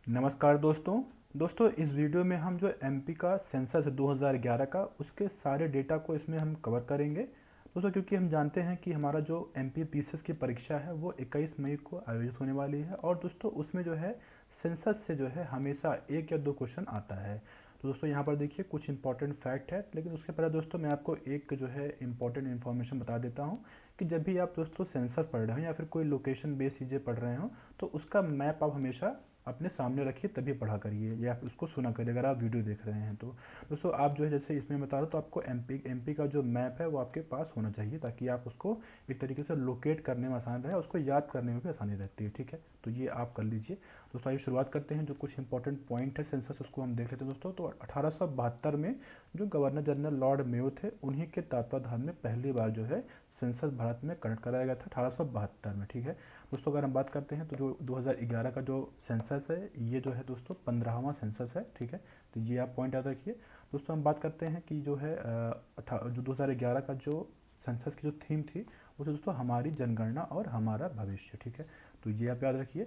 नमस्कार दोस्तों इस वीडियो में हम जो एमपी का सेंसस है 2011 का उसके सारे डेटा को इसमें हम कवर करेंगे दोस्तों, क्योंकि हम जानते हैं कि हमारा जो एमपी पीसीएस की परीक्षा है वो 21 मई को आयोजित होने वाली है। और दोस्तों उसमें जो है सेंसस से जो है हमेशा एक या दो क्वेश्चन आता है। तो दोस्तों यहाँ पर देखिए कुछ इंपॉर्टेंट फैक्ट है, लेकिन उसके पहले दोस्तों मैं आपको एक जो है इंपॉर्टेंट इन्फॉर्मेशन बता देता हूँ कि जब भी आप दोस्तों सेंसस पढ़ रहे हो या फिर कोई लोकेशन बेस्ड चीज़ें पढ़ रहे हो तो उसका मैप आप हमेशा अपने सामने रखिए, तभी पढ़ा करिए या फिर उसको सुना करिए अगर आप वीडियो देख रहे हैं तो। दोस्तों आप जो है जैसे इसमें बता रहा हूँ तो आपको एमपी का जो मैप है वो आपके पास होना चाहिए, ताकि आप उसको एक तरीके से लोकेट करने में आसान रहे, उसको याद करने में भी आसानी रहती है। ठीक है, तो ये आप कर लीजिए। दोस्तों आइए शुरुआत करते हैं। जो कुछ इंपॉर्टेंट पॉइंट है सेंसस उसको हम देख लेते हैं दोस्तों। तो 1872 में जो गवर्नर जनरल लॉर्ड मेयो थे उन्हीं के तत्वाधान में पहली बार जो है सेंसस भारत में कंडक्ट कराया गया था 1872 में। ठीक है दोस्तों, अगर हम बात करते हैं तो जो 2011 का जो सेंसस है ये जो है दोस्तों 15वां सेंसस है। ठीक है, तो ये आप पॉइंट याद रखिए। दोस्तों हम बात करते हैं कि जो है जो 2011 का जो सेंसस की जो थीम थी वो थी दोस्तों हमारी जनगणना और हमारा भविष्य। ठीक है, तो ये आप याद रखिए।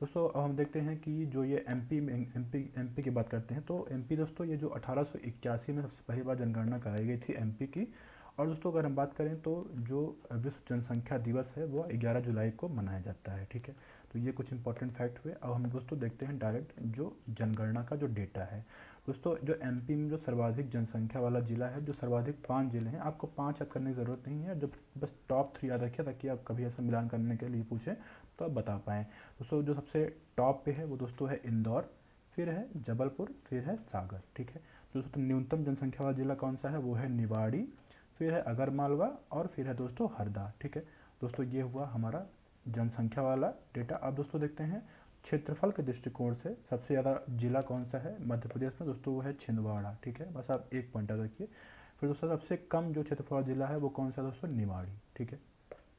दोस्तों अब हम देखते हैं कि जो ये एमपी की बात करते हैं तो एमपी दोस्तों ये जो 1881 में सबसे पहली बार जनगणना कराई गई थी एमपी की। और दोस्तों अगर हम बात करें तो जो विश्व जनसंख्या दिवस है वो 11 जुलाई को मनाया जाता है। ठीक है, तो ये कुछ इंपॉर्टेंट फैक्ट हुए। अब हम दोस्तों देखते हैं डायरेक्ट जो जनगणना का जो डेटा है। दोस्तों जो एमपी में जो सर्वाधिक जनसंख्या वाला जिला है, जो सर्वाधिक 5 जिले हैं, आपको 5 याद करने की ज़रूरत नहीं है, जब बस टॉप 3 याद रखिए ताकि आप कभी ऐसा मिलान करने के लिए पूछें तो आप बता पाएँ। दोस्तों जो सबसे टॉप पे है वो दोस्तों है इंदौर, फिर है जबलपुर, फिर है सागर। ठीक है, तो दोस्तों न्यूनतम जनसंख्या वाला जिला कौन सा है, वो है निवाड़ी, फिर है अगर मालवा और फिर है दोस्तों हरदा। ठीक है दोस्तों, ये हुआ हमारा जनसंख्या वाला डेटा। अब दोस्तों देखते हैं क्षेत्रफल के दृष्टिकोण से सबसे ज़्यादा जिला कौन सा है मध्य प्रदेश में, दोस्तों वो है छिंदवाड़ा। ठीक है, बस आप एक पॉइंट रखिए। फिर दोस्तों सबसे कम जो क्षेत्रफल वाला जिला है वो कौन सा है दोस्तों, निवाड़ी। ठीक है,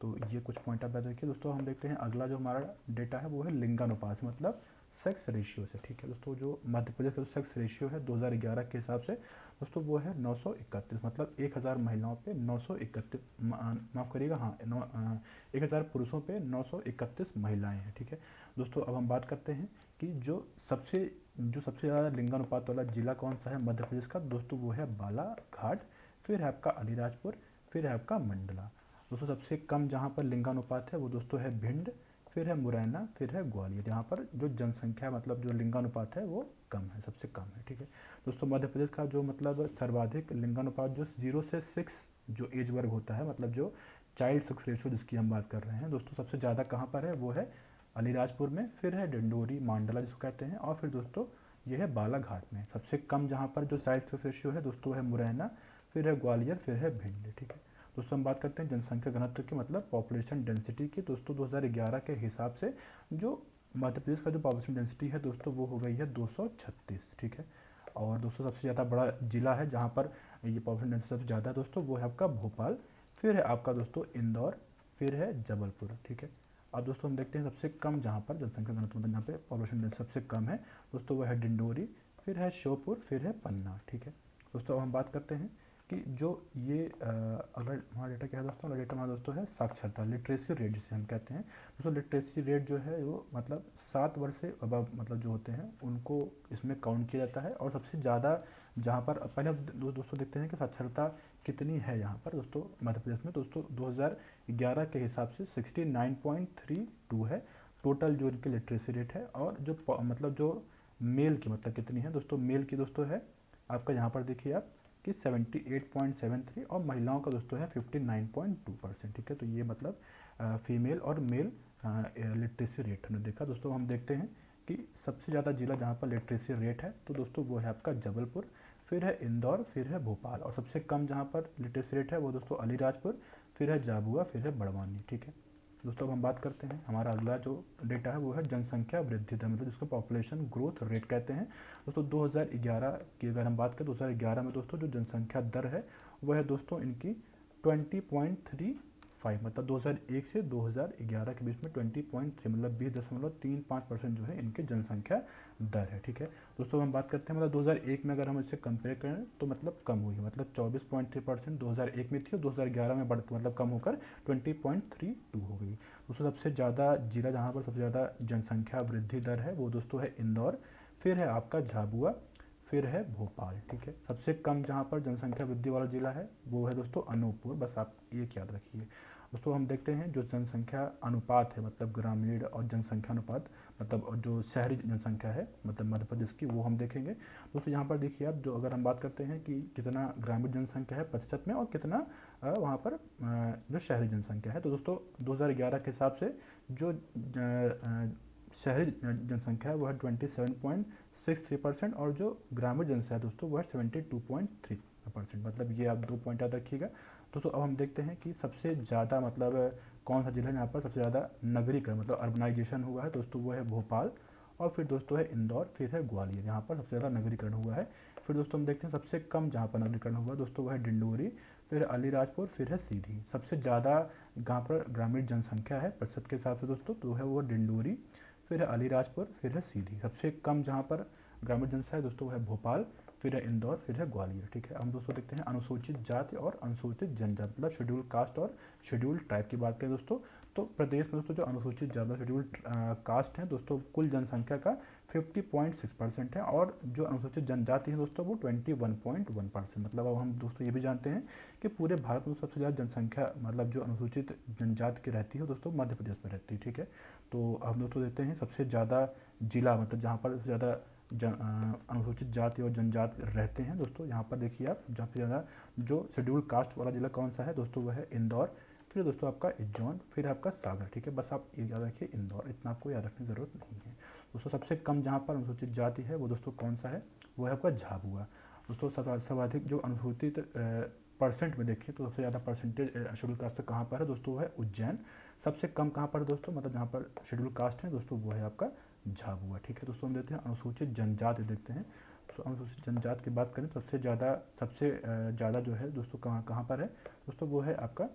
तो ये कुछ पॉइंट आप याद रखिए। दोस्तों हम देखते हैं अगला जो हमारा डेटा है वो है लिंगानुपात, मतलब सेक्स रेशियो से। ठीक है दोस्तों, जो मध्य प्रदेश का जो सेक्स रेशियो है 2011 के हिसाब से दोस्तों वो है 931, मतलब 1000 महिलाओं पे 931, माफ़ करिएगा, हाँ 1000 पुरुषों पे 931 महिलाएं हैं। ठीक है दोस्तों, अब हम बात करते हैं कि जो सबसे ज़्यादा लिंगानुपात वाला जिला कौन सा है मध्य प्रदेश का, दोस्तों वो है बालाघाट, फिर है आपका अलीराजपुर, फिर है आपका मंडला। दोस्तों सबसे कम जहाँ पर लिंगानुपात है वो दोस्तों है भिंड, फिर है मुरैना, फिर है ग्वालियर। यहाँ पर जो जनसंख्या मतलब जो लिंगानुपात है वो कम है, सबसे कम है। ठीक है दोस्तों, मध्य प्रदेश का जो मतलब सर्वाधिक लिंगानुपात जो 0 से 6 जो एज वर्ग होता है, मतलब जो चाइल्ड सेक्स रेशियो जिसकी हम बात कर रहे हैं दोस्तों, सबसे ज़्यादा कहाँ पर है वो है अलीराजपुर में, फिर है डिंडोरी मांडला जिसको कहते हैं, और फिर दोस्तों ये है बालाघाट में। सबसे कम जहाँ पर जो चाइल्ड सेक्स रेशियो है दोस्तों है मुरैना, फिर है ग्वालियर, फिर है भिंड। ठीक है दोस्तों, हम बात करते हैं जनसंख्या घनत्व की, मतलब पॉपुलेशन डेंसिटी की। दोस्तों 2011 के हिसाब से जो मध्य प्रदेश का जो पॉपुलेशन डेंसिटी है दोस्तों वो हो गई है 236। ठीक है, और दोस्तों सबसे ज़्यादा बड़ा जिला है जहाँ पर ये पॉपुलेशन डेंसिटी सबसे ज़्यादा है दोस्तों वो है आपका भोपाल, फिर है आपका दोस्तों इंदौर, फिर है जबलपुर। ठीक है, अब दोस्तों हम देखते हैं सबसे कम जहाँ पर जनसंख्या घनत्व मतलब जहाँ पे पॉपुलेशन डेंसिटी सबसे कम है दोस्तों वो है डिंडोरी, फिर है श्योपुर, फिर है पन्ना। ठीक है दोस्तों, अब हम बात करते हैं कि जो ये अगर हमारा डेटा क्या है दोस्तों, अगला डेटा हमारा दोस्तों है साक्षरता, लिटरेसी रेट जिसे हम कहते हैं। दोस्तों लिटरेसी रेट जो है वो मतलब 7 वर्ष से अबव मतलब जो होते हैं उनको इसमें काउंट किया जाता है। और सबसे ज़्यादा जहाँ पर पहले दोस्तों देखते हैं कि साक्षरता कितनी है यहाँ पर दोस्तों मध्य प्रदेश में। दोस्तों 2011 के हिसाब से 69.32 है टोटल जो इनकी लिटरेसी रेट है। और जो मतलब जो मेल की मतलब कितनी है दोस्तों, मेल की दोस्तों है आपका यहाँ पर देखिए आप कि 78.73, और महिलाओं का दोस्तों है 59.2%। ठीक है, तो ये मतलब फीमेल और मेल लिटरेसी रेट हमने देखा। दोस्तों हम देखते हैं कि सबसे ज़्यादा जिला जहाँ पर लिटरेसी रेट है तो दोस्तों वो है आपका जबलपुर, फिर है इंदौर, फिर है भोपाल, और सबसे कम जहाँ पर लिटरेसी रेट है वो दोस्तों अलीराजपुर, फिर है झाबुआ, फिर है बड़वानी। ठीक है दोस्तों, अब हम बात करते हैं हमारा अगला जो डेटा है वो है जनसंख्या वृद्धि दर, मतलब जिसको पॉपुलेशन ग्रोथ रेट कहते हैं। दोस्तों 2011 की अगर हम बात करें 2011 में दोस्तों जो जनसंख्या दर है वह है दोस्तों इनकी 20.35, मतलब 2001 से 2011 के बीच में 20.3 मतलब 20.35% जो है इनकी जनसंख्या दर है। ठीक है दोस्तों, हम बात करते हैं मतलब 2001 में अगर हम इससे कंपेयर करें तो मतलब कम हुई है, मतलब 24.3% 2001 में थी और 2011 में बढ़ मतलब कम होकर 20.32 हो गई। दोस्तों सबसे ज़्यादा जिला जहाँ पर सबसे ज़्यादा जनसंख्या वृद्धि दर है वो दोस्तों है इंदौर, फिर है आपका झाबुआ, फिर है भोपाल। ठीक है, सबसे कम जहाँ पर जनसंख्या वृद्धि वाला जिला है वो है दोस्तों अनूपपुर। बस आप ये याद रखिए। दोस्तों हम देखते हैं जो जनसंख्या अनुपात है, मतलब ग्रामीण और जनसंख्या अनुपात, मतलब और जो शहरी जनसंख्या है मतलब मध्य प्रदेश की, वो हम देखेंगे। दोस्तों यहाँ पर देखिए आप, जो अगर हम बात करते हैं कि कितना ग्रामीण जनसंख्या है प्रतिशत में और कितना वहाँ पर जो शहरी जनसंख्या है, तो दोस्तों 2011 के हिसाब से जो शहरी जनसंख्या है वो है 27.63% और जो ग्रामीण जनसंख्या है दोस्तों वो है 72.3%। मतलब ये आप 2 पॉइंट याद रखिएगा। दोस्तों अब हम देखते हैं कि सबसे ज़्यादा मतलब कौन सा जिला है जहाँ पर सबसे ज़्यादा नगरीकरण मतलब अर्बनाइजेशन हुआ है, दोस्तों वो है भोपाल, और फिर दोस्तों है इंदौर, फिर है ग्वालियर, यहाँ पर सबसे ज़्यादा नगरीकरण हुआ है। फिर दोस्तों हम देखते हैं सबसे कम जहाँ पर नगरीकरण हुआ दोस्तों वो है डिंडोरी, फिर अलीराजपुर, फिर है सीधी। सबसे ज़्यादा जहाँ पर ग्रामीण जनसंख्या है प्रतिशत के हिसाब से दोस्तों तो है वो डिंडोरी, फिर है अलीराजपुर, फिर है सीधी। सबसे कम जहाँ पर ग्रामीण जनसंख्या है दोस्तों वो है भोपाल, फिर है इंदौर, फिर है ग्वालियर। ठीक है, हम दोस्तों देखते हैं अनुसूचित जाति और अनुसूचित जनजाति मतलब शेड्यूल कास्ट और शेड्यूल ट्राइब की बात करें दोस्तों, तो प्रदेश में दोस्तों जो अनुसूचित जाति शेड्यूल कास्ट हैं दोस्तों कुल जनसंख्या का 50.6% है, और जो अनुसूचित जनजाति है दोस्तों वो 21.1%। मतलब अब हम दोस्तों ये भी जानते हैं कि पूरे भारत में सबसे ज़्यादा जनसंख्या मतलब जो अनुसूचित जनजाति की रहती है दोस्तों मध्य प्रदेश में रहती है। ठीक है, तो हम दोस्तों देखते हैं सबसे ज़्यादा जिला मतलब जहाँ पर ज़्यादा अनुसूचित जाति और जनजाति रहते हैं दोस्तों, यहाँ पर देखिए आप जहाँ पे ज़्यादा जो शेड्यूल कास्ट वाला जिला कौन सा है दोस्तों वह है इंदौर, फिर दोस्तों आपका इज्जौन, फिर आपका सागर। ठीक है, बस आप ये याद रखिए इंदौर, इतना आपको याद रखने की ज़रूरत नहीं है। दोस्तों सबसे कम जहाँ पर अनुसूचित जाति है वो दोस्तों कौन सा है, वो है आपका झाबुआ। दोस्तों सर्वाधिक जो अनुसूचित परसेंट में देखिए तो सबसे ज़्यादा परसेंटेज शेड्यूल कास्ट कहाँ पर है दोस्तों वो है उज्जैन। सबसे कम कहाँ पर दोस्तों मतलब जहाँ पर शेड्यूल कास्ट है दोस्तों वो है आपका झाबुआ। ठीक है, दोस्तों हम देखते हैं अनुसूचित जनजाति देखते हैं। तो अनुसूचित जनजाति की बात करें तो सबसे ज़्यादा जो है दोस्तों कहाँ कहाँ पर है दोस्तों वो है आपका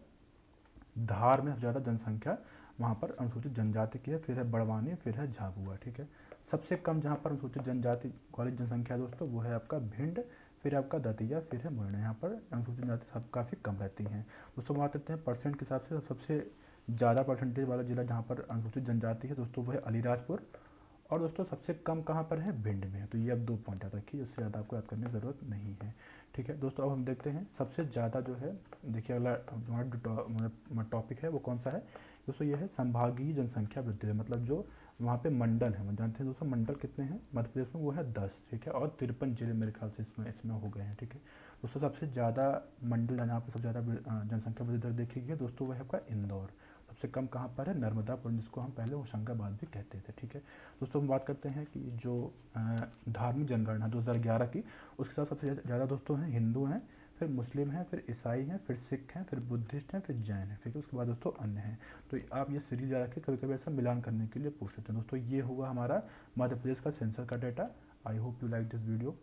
धार में ज़्यादा जनसंख्या वहाँ पर अनुसूचित जनजाति की है, फिर है बड़वानी, फिर है झाबुआ। ठीक है, सबसे कम जहाँ पर अनुसूचित जनजाति वाली जनसंख्या दोस्तों वो है आपका भिंड, फिर आपका दतिया, फिर है मुरैना। यहाँ पर अनुसूचित जनजाति सब काफ़ी कम रहती हैं। दोस्तों बात करते हैं परसेंट के हिसाब से, सबसे ज़्यादा परसेंटेज वाला जिला जहाँ पर अनुसूचित जनजाति है दोस्तों वो है अलीराजपुर, और दोस्तों सबसे कम कहाँ पर है भिंड में। तो ये अब 2 पॉइंट याद रखिए, इससे ज़्यादा आपको याद करने की ज़रूरत नहीं है। ठीक है दोस्तों, अब हम देखते हैं सबसे ज़्यादा जो है, देखिए अगला हमारा जो टॉपिक है वो कौन सा है दोस्तों, ये है संभागीय जनसंख्या वृद्धि। मतलब जो वहाँ पे मंडल है, हम जानते हैं दोस्तों मंडल कितने हैं मध्य प्रदेश में, वो है 10। ठीक है, और 53 जिले मेरे ख्याल से इसमें हो गए हैं। ठीक है दोस्तों, सबसे ज़्यादा मंडल जहाँ पर सबसे ज़्यादा जनसंख्या वृद्धि दर देखी गई है दोस्तों वह है आपका इंदौर। सबसे कम कहाँ पर है, नर्मदापुर, जिसको हम पहले होशंगाबाद भी कहते थे। ठीक है दोस्तों, हम बात करते हैं कि जो धार्मिक जनगणना 2011 की, उसके साथ सबसे ज़्यादा दोस्तों हैं हिंदू हैं, फिर मुस्लिम हैं, फिर ईसाई हैं, फिर सिख हैं, फिर बुद्धिस्ट हैं, फिर जैन हैं। ठीक है, उसके बाद दोस्तों अन्य हैं। तो आप ये सीरीज याद रखिए, कभी कभी ऐसा मिलान करने के लिए पूछ सकते हैं। दोस्तों ये हुआ हमारा मध्य प्रदेश का सेंसर का data. I hope you like this video.